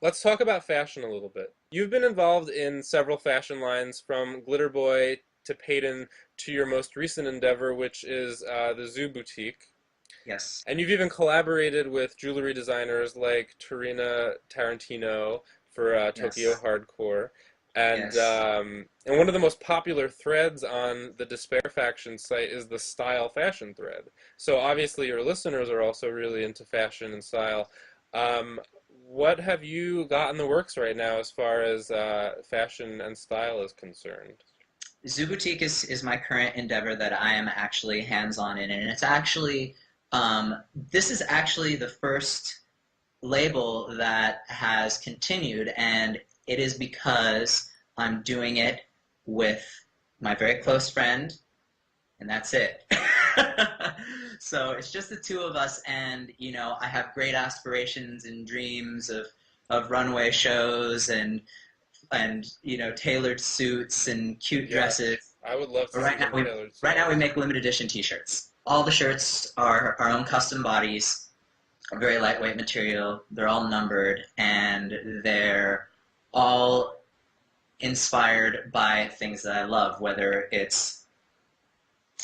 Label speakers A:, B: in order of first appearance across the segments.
A: Let's talk about fashion a little bit. You've been involved in several fashion lines from Glitter Boy to Peyton to your most recent endeavor, which is the Zoo Boutique.
B: Yes.
A: And you've even collaborated with jewelry designers like Tarina Tarantino for Tokyo
B: Yes.
A: Hardcore.
B: Yes.
A: And one of the most popular threads on the Despair Faction site is the style fashion thread. So obviously your listeners are also really into fashion and style. Um, what have you got in the works right now as far as fashion and style is concerned?
B: Zoo Boutique is my current endeavor that I am actually hands-on in, and it's actually this is actually the first label that has continued, and it is because I'm doing it with my very close friend, and that's it. So it's just the two of us, and I have great aspirations and dreams of runway shows and tailored suits and cute
A: Yeah,
B: dresses.
A: I would love
B: But
A: to see them tailored
B: right now we
A: suits.
B: make limited edition T-shirts. All the shirts are our own custom bodies, very lightweight material. They're all numbered, and they're all inspired by things that I love. Whether it's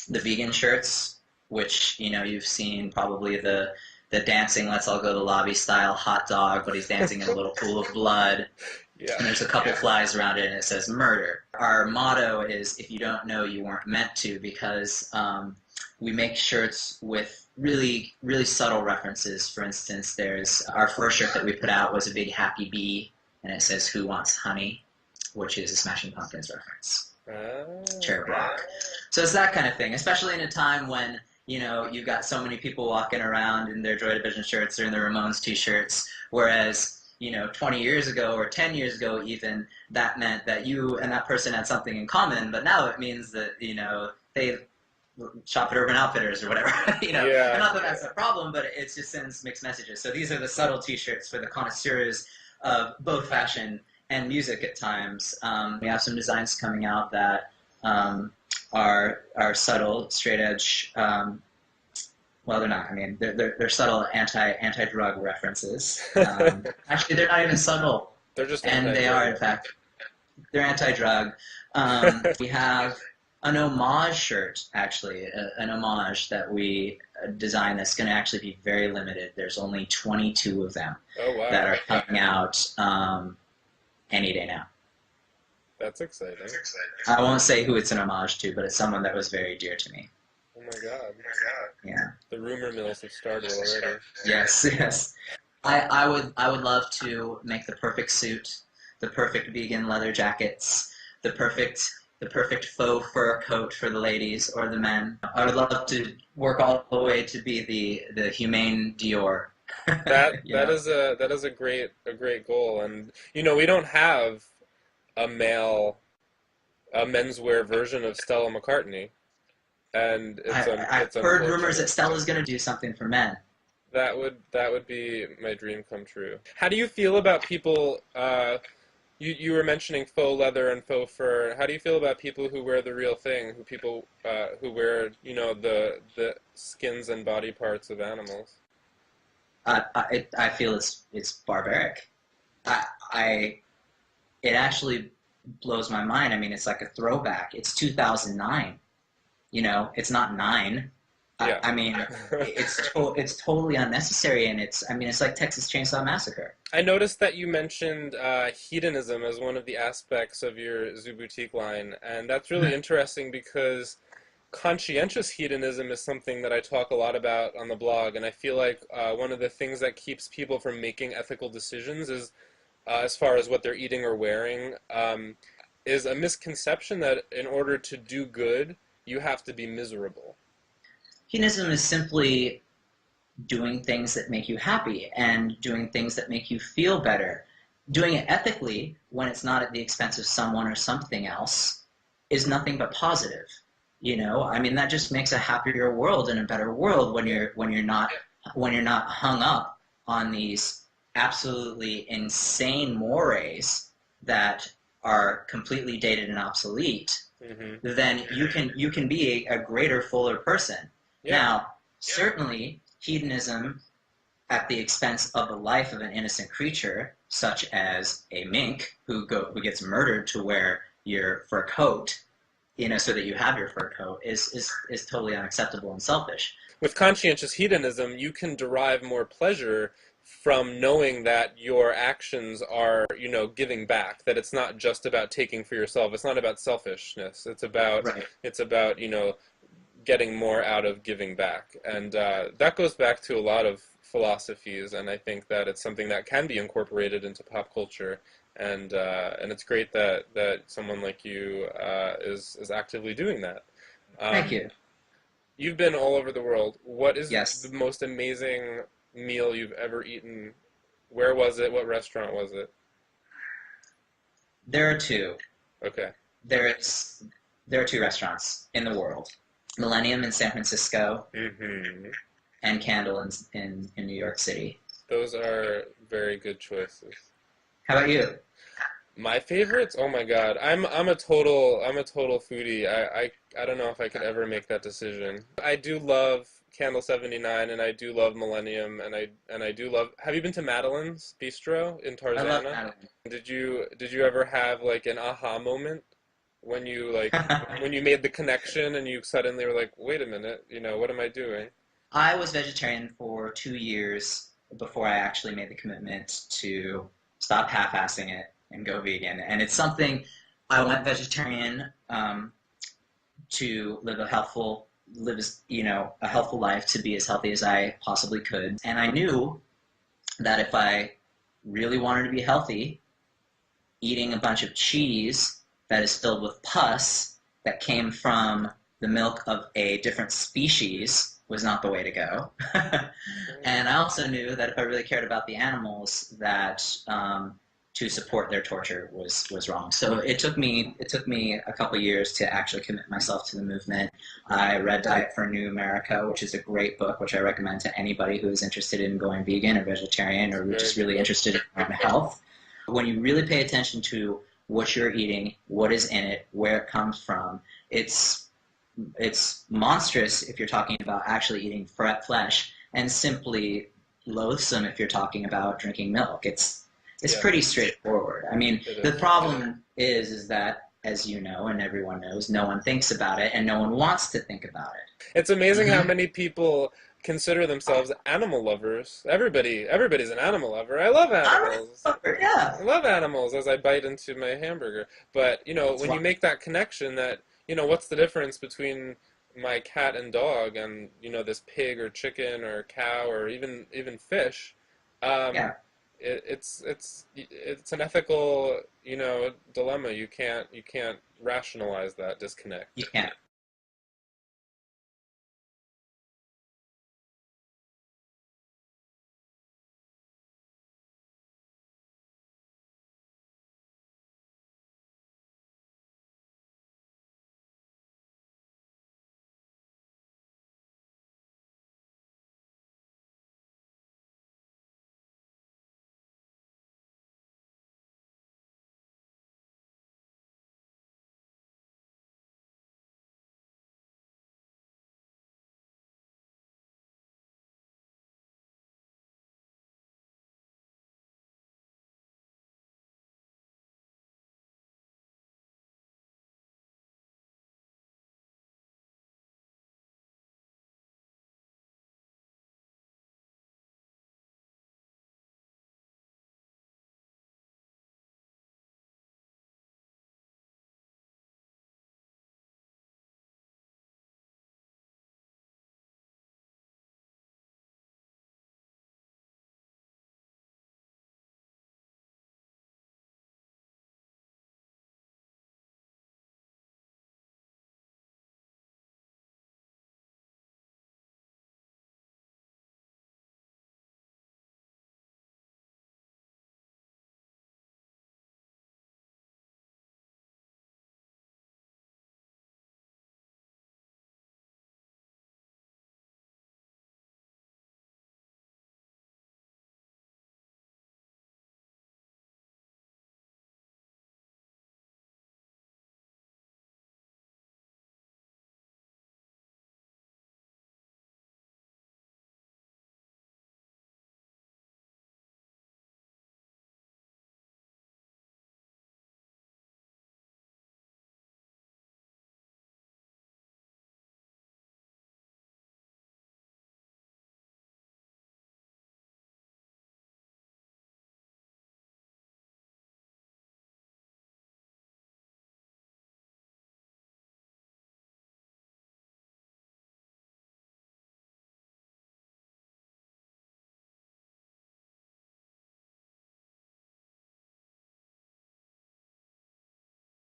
B: the vegan shirts, which you've seen probably the dancing "Let's all go to the lobby" style hot dog, but he's dancing in a little pool of blood,
A: Yeah.
B: and there's a couple flies around it, and it says "murder." Our motto is "If you don't know, you weren't meant to," because we make shirts with really subtle references. For instance, there's our first shirt that we put out was a big happy bee, and it says "Who wants honey," which is a Smashing Pumpkins reference.
A: Ah.
B: Cherry Block. So it's that kind of thing, especially in a time when you've got so many people walking around in their Joy Division shirts or in their Ramones t-shirts, whereas 20 years ago or 10 years ago even, that meant that you and that person had something in common, but now it means that they shop at Urban Outfitters or whatever. And
A: Yeah.
B: not that that's a problem, but it just sends mixed messages. So these are the subtle t-shirts for the connoisseurs of both fashion and music at times. We have some designs coming out that um, are subtle, straight edge. Well, they're not. I mean, they're subtle anti drug references. Actually, they're not even subtle,
A: They're just
B: and they are
A: anti-drug.
B: in fact they're anti drug. We have an homage shirt, actually, an homage that we designed that's going to actually be very limited. There's only 22 of them
A: Oh
B: that
A: wow.
B: are coming out any day now.
A: That's exciting.
B: I won't say who it's an homage to, but it's someone that was very dear to me.
A: Oh my God.
B: Yeah.
A: The rumor mills have started already.
B: Yes, yes. I would love to make the perfect suit, the perfect vegan leather jackets, the perfect the perfect faux fur coat for the ladies or the men. I would love to work all the way to be the humane Dior.
A: That
B: you
A: that
B: know.
A: is a great goal, and we don't have a male a menswear version of Stella McCartney, and it's
B: I've
A: it's
B: heard rumors that
A: unfortunate.
B: Stella's going to do something for men.
A: That would be my dream come true. How do you feel about people? You were mentioning faux leather and faux fur. How do you feel about people who wear the real thing? Who wear the skins and body parts of animals?
B: I feel it's barbaric. I it actually blows my mind. I mean, it's like a throwback. It's 2009. It's not nine.
A: Yeah.
B: I mean, it's totally unnecessary, and it's like Texas Chainsaw Massacre.
A: I noticed that you mentioned hedonism as one of the aspects of your Zoo Boutique line, and that's really interesting because conscientious hedonism is something that I talk a lot about on the blog, and I feel like one of the things that keeps people from making ethical decisions is, as far as what they're eating or wearing, is a misconception that in order to do good, you have to be miserable.
B: Hedonism is simply doing things that make you happy and doing things that make you feel better. Doing it ethically when it's not at the expense of someone or something else is nothing but positive. I mean, that just makes a happier world and a better world when
A: Yeah.
B: you're not hung up on these absolutely insane mores that are completely dated and obsolete.
A: Hmm.
B: Then you can be a greater, fuller person.
A: Yeah.
B: Now, certainly, hedonism at the expense of the life of an innocent creature, such as a mink who gets murdered to wear your fur coat, so that you have your fur coat, is totally unacceptable and selfish.
A: With conscientious hedonism, you can derive more pleasure from knowing that your actions are, giving back, that it's not just about taking for yourself. It's not about selfishness.
B: Right.
A: It's about, getting more out of giving back. And that goes back to a lot of philosophies, and I think that it's something that can be incorporated into pop culture. And it's great that someone like you is actively doing that.
B: Thank
A: Um,
B: you.
A: you've been all over the world. What is the
B: Yes,
A: most amazing meal you've ever eaten? Where was it? What restaurant was it?
B: there are two.
A: Okay.
B: There's there are two restaurants in the world: Millennium in San Francisco
A: Hmm.
B: and Candle in New York City.
A: Those are very good choices.
B: How about you?
A: My favorites? Oh my God. I'm a total foodie. I don't know if I could ever make that decision. I do love Candle 79 and I do love Millennium and I do love Have you been to Madeline's Bistro in
B: I love
A: Tarzana?
B: Madeline.
A: Did you ever have like an aha moment when you when you made the connection and you suddenly were like, "Wait a minute, what am I doing?"
B: I was vegetarian for 2 years before I actually made the commitment to stop half-assing it and go vegan. And it's something I went vegetarian to live a healthful life, to be as healthy as I possibly could. And I knew that if I really wanted to be healthy, eating a bunch of cheese that is filled with pus that came from the milk of a different species was not the way to go. And I also knew that if I really cared about the animals, that to support their torture was wrong. So it took me a couple years to actually commit myself to the movement. I read Diet for a New America, which is a great book, which I recommend to anybody who is interested in going vegan or vegetarian
A: It's a
B: or
A: very
B: just
A: good
B: really
A: book.
B: interested in health. When you really pay attention to what you're eating, what is in it, where it comes from, it's monstrous if you're talking about actually eating flesh, and simply loathsome if you're talking about drinking milk. It's
A: Yeah,
B: pretty straightforward. I mean,
A: it
B: the
A: is.
B: problem is that, as you know and everyone knows, no one thinks about it and no one wants to think about
A: It's
B: it.
A: amazing how
B: Mm-hmm.
A: many people consider themselves animal lovers. Everybody's an animal lover. I love animals.
B: Yeah,
A: I love animals as I bite into my hamburger. But,
B: that's
A: when
B: why.
A: you make that connection that, what's the difference between my cat and dog and, this pig or chicken or cow or even fish, um,
B: Yeah,
A: it's an ethical, dilemma. You can't rationalize that disconnect.
B: you can't.